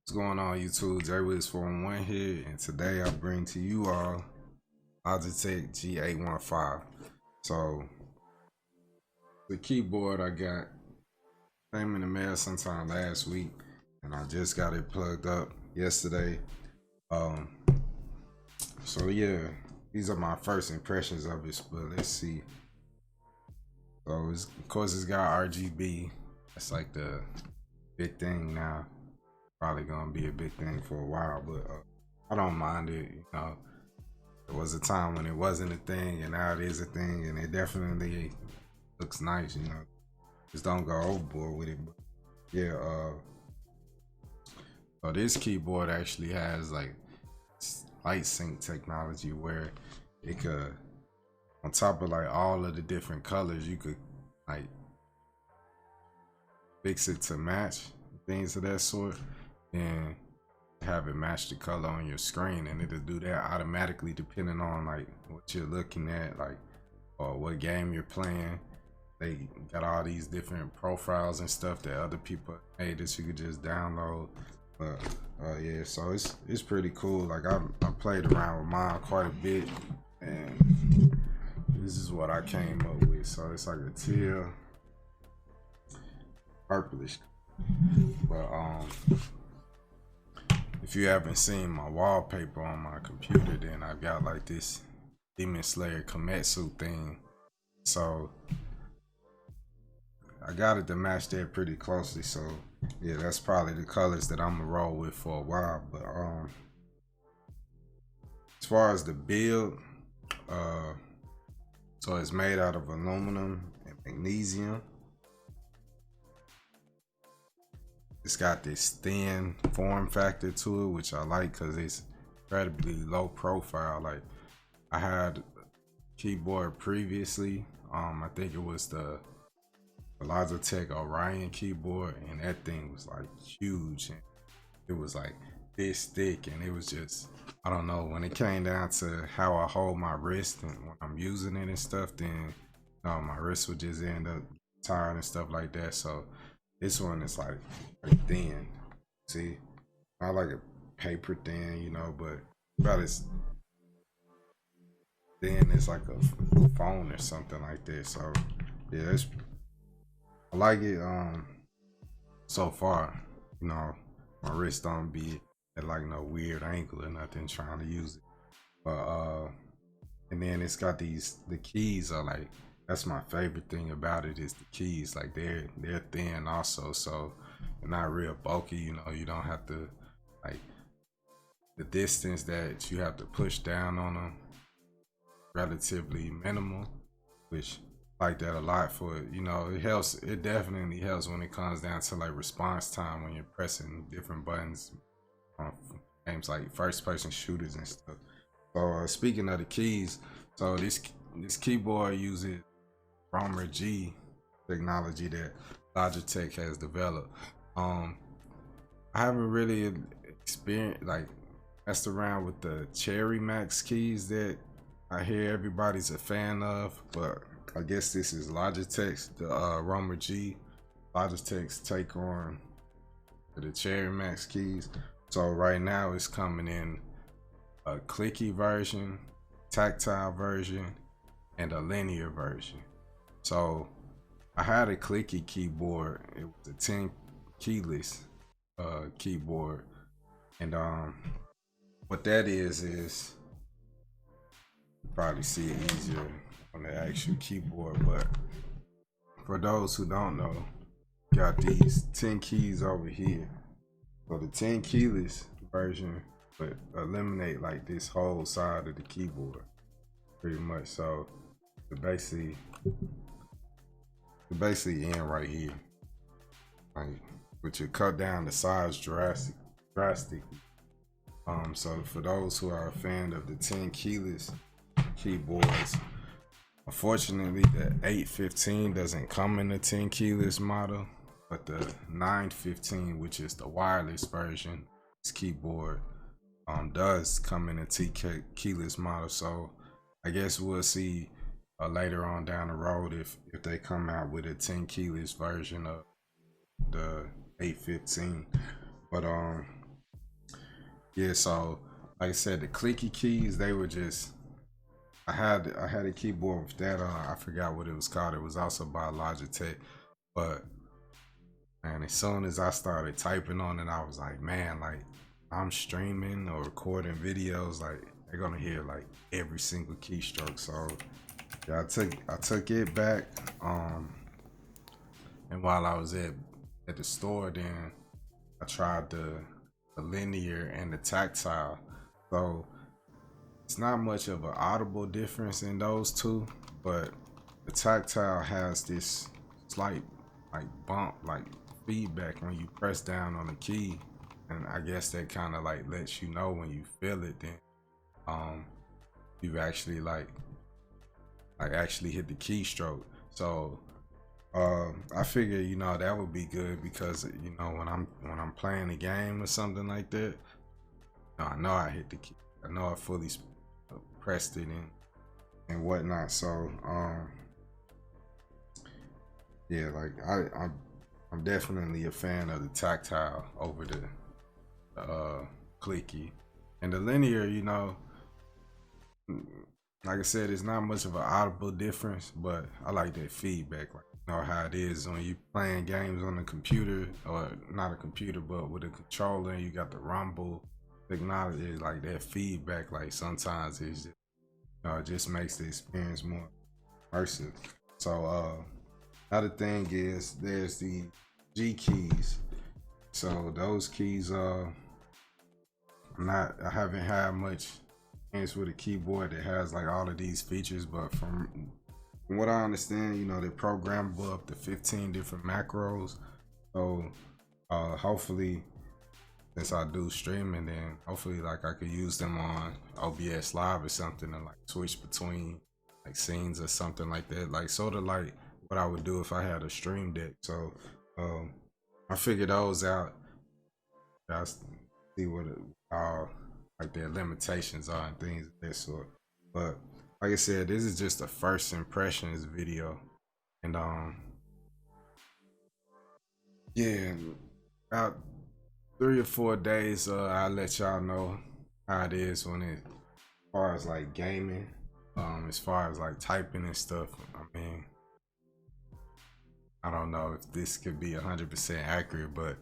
What's going on, YouTube? J411 here, and today I bring to you all Logitech G815. So the keyboard I got came in the mail sometime last week, and I just got it plugged up yesterday. Um, so yeah, these are my first impressions of it, but let's see. So of course it's got RGB. That's like the big thing now. Probably gonna be a big thing for a while, but I don't mind it. You know, there was a time when it wasn't a thing, and now it is a thing, and it definitely looks nice. You know, just don't go overboard with it. But yeah, so this keyboard actually has like light sync technology where it could, on top of like all of the different colors, you could like fix it to match things of that sort and have it match the color on your screen, and it'll do that automatically depending on like what you're looking at, like or what game you're playing. They got all these different profiles and stuff that other people made that you could just download. But yeah, so it's pretty cool. Like I played around with mine quite a bit, and this is what I came up with. So it's like a teal purplish, but if you haven't seen my wallpaper on my computer, then I've got like this Demon Slayer Kometsu thing. So I got it to match that pretty closely. So yeah, that's probably the colors that I'm gonna roll with for a while. But as far as the build, so it's made out of aluminum and magnesium. It's got this thin form factor to it, which I like because it's incredibly low profile. Like I had a keyboard previously. I think it was the Logitech Orion keyboard, and that thing was like huge, and it was like this thick, and it was just, I don't know, when it came down to how I hold my wrist and when I'm using it and stuff, then my wrist would just end up tired and stuff like that. So this one is like thin. See, not like a paper thin, you know, but about as thin as like a phone or something like that. So yeah, I like it. So far, you know, my wrist don't be at like no weird angle or nothing trying to use it. But and then it's got the keys are like, that's my favorite thing about it is the keys. Like they're thin also, so they're not real bulky. You know, you don't have to like the distance that you have to push down on them relatively minimal, which I like that a lot for, you know, it helps. It definitely helps when it comes down to like response time when you're pressing different buttons on games like first person shooters and stuff. So speaking of the keys, so this keyboard uses Romer G technology that Logitech has developed. I haven't really experienced like messed around with the Cherry Max keys that I hear everybody's a fan of, but I guess this is Logitech's, the Romer G, Logitech's take on the Cherry Max keys. So right now it's coming in a clicky version, tactile version, and a linear version. So I had a clicky keyboard. It was a 10 keyless keyboard, and what that is you probably see it easier on the actual keyboard. But for those who don't know, got these 10 keys over here. So the 10 keyless version would eliminate like this whole side of the keyboard pretty much. So basically end right here, like, which would cut down the size drastically. So for those who are a fan of the 10 keyless keyboards, unfortunately the 815 doesn't come in the 10 keyless model, but the 915, which is the wireless version, this keyboard does come in a keyless model. So I guess we'll see later on down the road if they come out with a 10 keyless version of the 815. But Yeah, so like I said, the clicky keys, they were just I had a keyboard with that on. I forgot what it was called. It was also by Logitech. But man, as soon as I started typing on it, I was like, man, like I'm streaming or recording videos, like they're gonna hear like every single keystroke. So yeah, I took it back. And while I was at the store, then I tried the linear and the tactile. So it's not much of an audible difference in those two, but the tactile has this slight like bump, like feedback when you press down on the key, and I guess that kind of like lets you know when you feel it. Then um, you've actually like actually hit the keystroke. So I figure that would be good because when I'm playing a game or something like that, I know I hit the key. I know I fully pressed it and whatnot. So yeah, like I'm definitely a fan of the tactile over the clicky, and the linear. Like I said, it's not much of an audible difference, but I like that feedback. Like how it is when you playing games on the computer, or not a computer, but with a controller, and you got the rumble technology, like that feedback. Like sometimes it's just, it just makes the experience more immersive. So another thing is there's the G keys. So those keys, I haven't had much experience with a keyboard that has like all of these features, but from what I understand, they're programmable up to 15 different macros. So hopefully, since I do streaming, then hopefully like I could use them on OBS Live or something, and like switch between like scenes or something like that. Like sort of like what I would do if I had a stream deck. So I figured those out. I see what like their limitations are and things of that sort. But like I said, this is just a first impressions video, and yeah, about 3 or 4 days, I'll let y'all know how it is as far as like gaming, as far as like typing and stuff. I mean, I don't know if this could be 100% accurate, but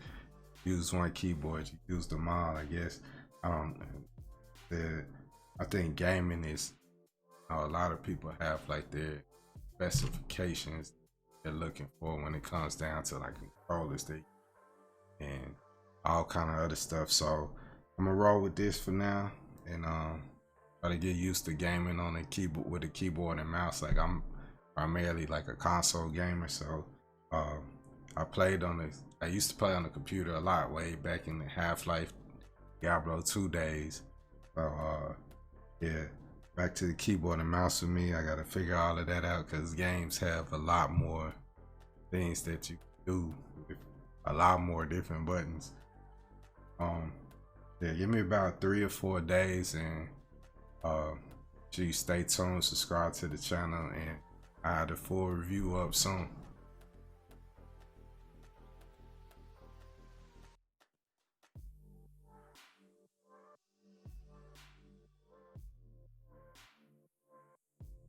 use one keyboard, you use them all, I guess. I think gaming is, a lot of people have like their specifications they're looking for when it comes down to like controllers and all kind of other stuff. So I'm gonna roll with this for now, and try to get used to gaming on a keyboard with a keyboard and mouse. Like I'm primarily like a console gamer, so I used to play on the computer a lot way back in the Half-Life Diablo 2 days. So yeah, back to the keyboard and mouse for me. I gotta figure all of that out because games have a lot more things that you do with a lot more different buttons. Yeah, give me about 3 or 4 days, and you stay tuned, subscribe to the channel, and I have the full review up soon.